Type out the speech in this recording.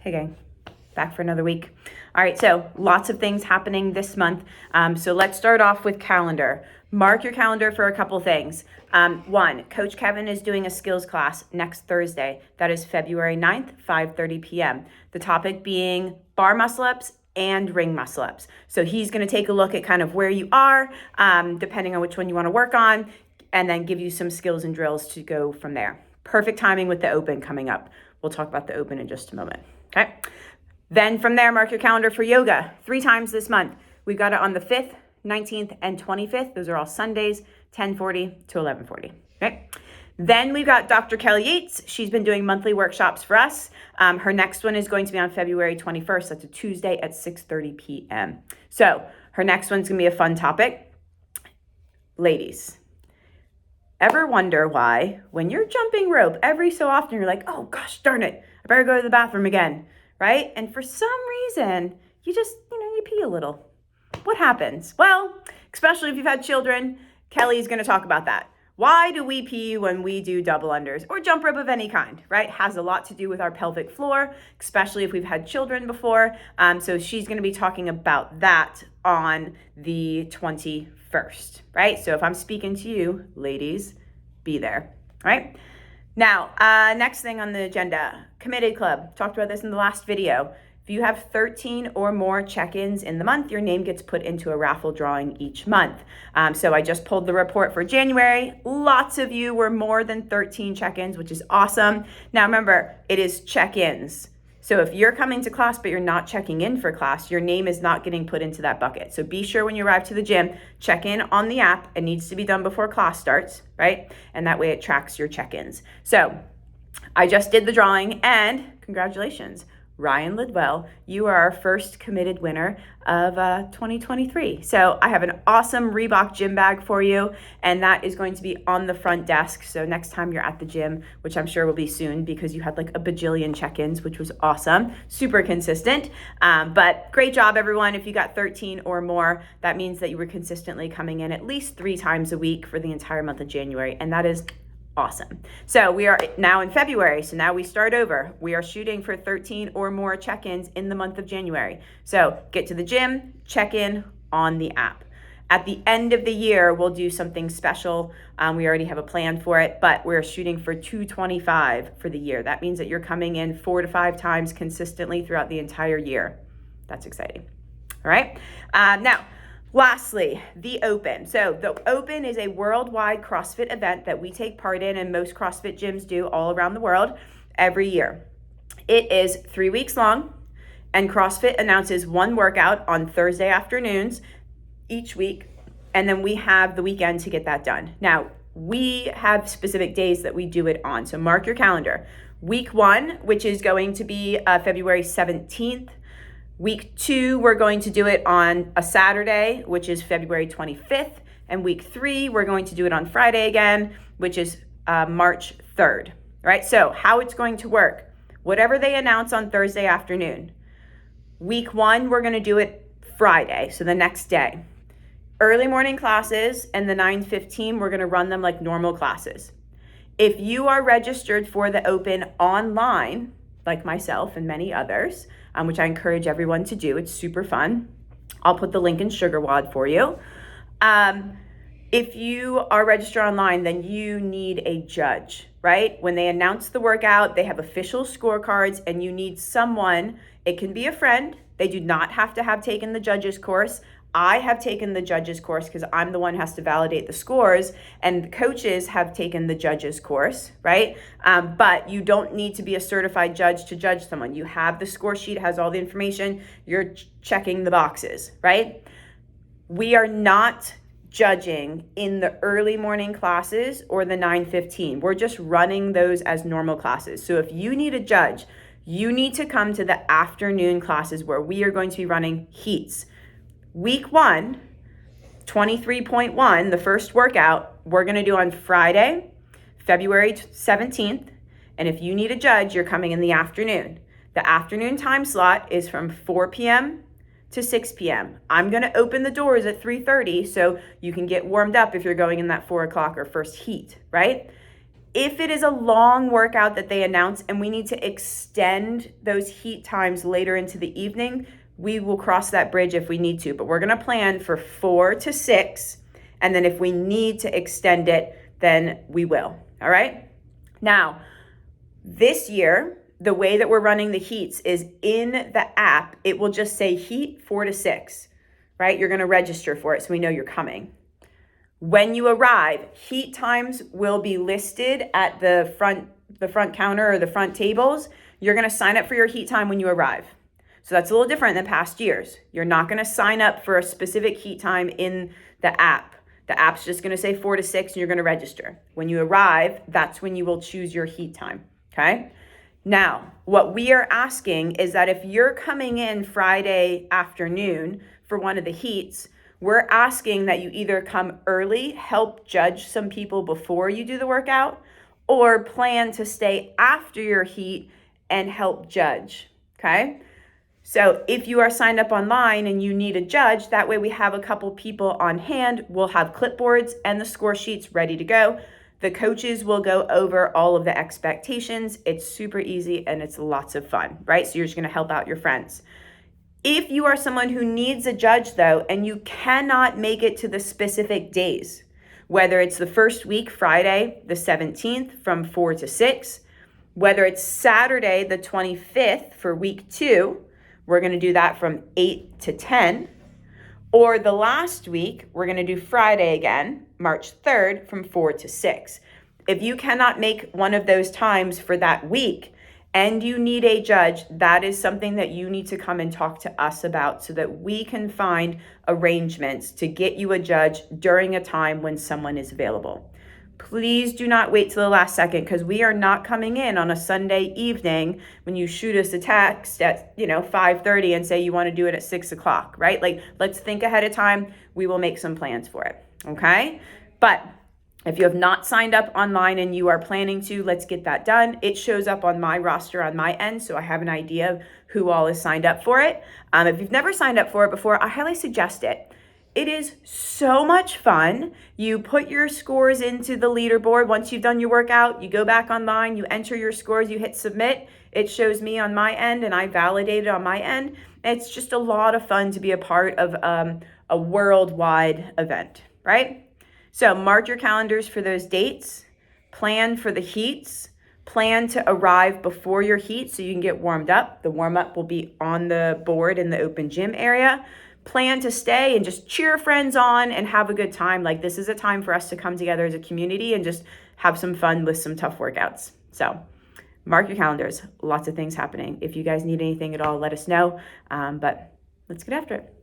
Hey gang, back for another week. All right, so lots of things happening this month. So let's start off with calendar. Mark your calendar for a couple things. One, Coach Kevin is doing a skills class next Thursday. That is February 9th, 5:30 p.m. The topic being bar muscle ups and ring muscle ups. So he's going to take a look at kind of where you are, depending on which one you want to work on, and then give you some skills and drills to go from there. Perfect timing with the open coming up. We'll talk about the open in just a moment. Okay. Then from there, mark your calendar for yoga 3 times this month. We've got it on the 5th, 19th, and 25th. Those are all Sundays, 10:40 to 11:40. Okay. Then we've got Dr. Kelly Yates. She's been doing monthly workshops for us. Her next one is going to be on February 21st. That's a Tuesday at 6:30 p.m. So her next one's going to be a fun topic. Ladies, ever wonder why when you're jumping rope every so often you're like, oh gosh, darn it, I better go to the bathroom again, right? And for some reason, you just, you pee a little. What happens? Well, especially if you've had children, Kelly's going to talk about that. Why do we pee when we do double unders or jump rope of any kind, right? Has a lot to do with our pelvic floor, especially if we've had children before. So she's going to be talking about that on the 21st, right? So if I'm speaking to you, ladies, be there, right? Now, next thing on the agenda, Committed Club. Talked about this in the last video. If you have 13 or more check-ins in the month, your name gets put into a raffle drawing each month. So I just pulled the report for January. Lots of you were more than 13 check-ins, which is awesome. Now remember, it is check-ins. So if you're coming to class, but you're not checking in for class, your name is not getting put into that bucket. So be sure when you arrive to the gym, check in on the app. It needs to be done before class starts, right? And that way it tracks your check-ins. So I just did the drawing and congratulations. Ryan Lidwell, you are our first committed winner of 2023. So I have an awesome Reebok gym bag for you, and that is going to be on the front desk. So next time you're at the gym, which I'm sure will be soon because you had like a bajillion check-ins, which was awesome, super consistent. But great job, everyone. If you got 13 or more, that means that you were consistently coming in at least 3 times a week for the entire month of January, and that is awesome. So we are now in February. So now we start over. We are shooting for 13 or more check-ins in the month of January. So get to the gym, check in on the app. At the end of the year, we'll do something special. We already have a plan for it, but we're shooting for 225 for the year. That means that you're coming in 4 to 5 times consistently throughout the entire year. That's exciting. All right. Now, lastly, the Open. So the Open is a worldwide CrossFit event that we take part in, and most CrossFit gyms do all around the world every year. It is 3 weeks long, and CrossFit announces one workout on Thursday afternoons each week, and then we have the weekend to get that done. Now, we have specific days that we do it on, so mark your calendar. Week 1, which is going to be February 17th. Week 2, we're going to do it on a Saturday, which is February 25th. And week 3, we're going to do it on Friday again, which is March 3rd. All right, so how it's going to work, whatever they announce on Thursday afternoon. Week 1, we're going to do it Friday, so the next day. Early morning classes and the 9:15, we're going to run them like normal classes. If you are registered for the Open online, like myself and many others, which I encourage everyone to do. It's super fun. I'll put the link in SugarWOD for you. If you are registered online, then you need a judge, right? When they announce the workout, they have official scorecards, and you need someone. It can be a friend. They do not have to have taken the judge's course. I have taken the judge's course because I'm the one who has to validate the scores, and the coaches have taken the judge's course, right? But you don't need to be a certified judge to judge someone. You have the score sheet, has all the information. You're checking the boxes, right? We are not judging in the early morning classes or the 9:15. We're just running those as normal classes. So if you need a judge, you need to come to the afternoon classes where we are going to be running heats. Week 1, 23.1, the first workout, we're going to do on Friday, February 17th. And if you need a judge, you're coming in the afternoon. The afternoon time slot is from 4 p.m. to 6 p.m. I'm going to open the doors at 3:30 so you can get warmed up if you're going in that 4 o'clock or first heat, right? If it is a long workout that they announce and we need to extend those heat times later into the evening, we will cross that bridge if we need to. But we're going to plan for 4 to 6. And then if we need to extend it, then we will. All right. Now, this year, the way that we're running the heats is in the app, it will just say heat 4 to 6, right? You're going to register for it so we know you're coming. When you arrive, heat times will be listed at the front counter or the front tables. You're going to sign up for your heat time when you arrive. So that's a little different than past years. You're not going to sign up for a specific heat time in the app. The app's just going to say 4 to 6 and you're going to register. When you arrive, that's when you will choose your heat time. Okay? Now, what we are asking is that if you're coming in Friday afternoon for one of the heats, we're asking that you either come early, help judge some people before you do the workout, or plan to stay after your heat and help judge. Okay? So if you are signed up online and you need a judge, that way we have a couple people on hand. We'll have clipboards and the score sheets ready to go. The coaches will go over all of the expectations. It's super easy and it's lots of fun, right? So you're just going to help out your friends. If you are someone who needs a judge though, and you cannot make it to the specific days, whether it's the first week, Friday, the 17th from 4 to 6, whether it's Saturday, the 25th for week 2, we're going to do that from 8 to 10. Or the last week, we're going to do Friday again, March 3rd from 4 to 6. If you cannot make one of those times for that week and you need a judge, that is something that you need to come and talk to us about so that we can find arrangements to get you a judge during a time when someone is available. Please do not wait till the last second because we are not coming in on a Sunday evening when you shoot us a text at 5:30 and say you want to do it at 6 o'clock, right? Like, let's think ahead of time. We will make some plans for it, okay? But if you have not signed up online and you are planning to, let's get that done. It shows up on my roster on my end, so I have an idea of who all is signed up for it. If you've never signed up for it before, I highly suggest it. It is so much fun. You put your scores into the leaderboard. Once you've done your workout, you go back online, you enter your scores, you hit submit. It shows me on my end and I validate it on my end. It's just a lot of fun to be a part of a worldwide event, right? So mark your calendars for those dates, plan for the heats, plan to arrive before your heat so you can get warmed up. The warm up will be on the board in the open gym area. Plan to stay and just cheer friends on and have a good time. Like, this is a time for us to come together as a community and just have some fun with some tough workouts. So mark your calendars. Lots of things happening. If you guys need anything at all, let us know. But let's get after it.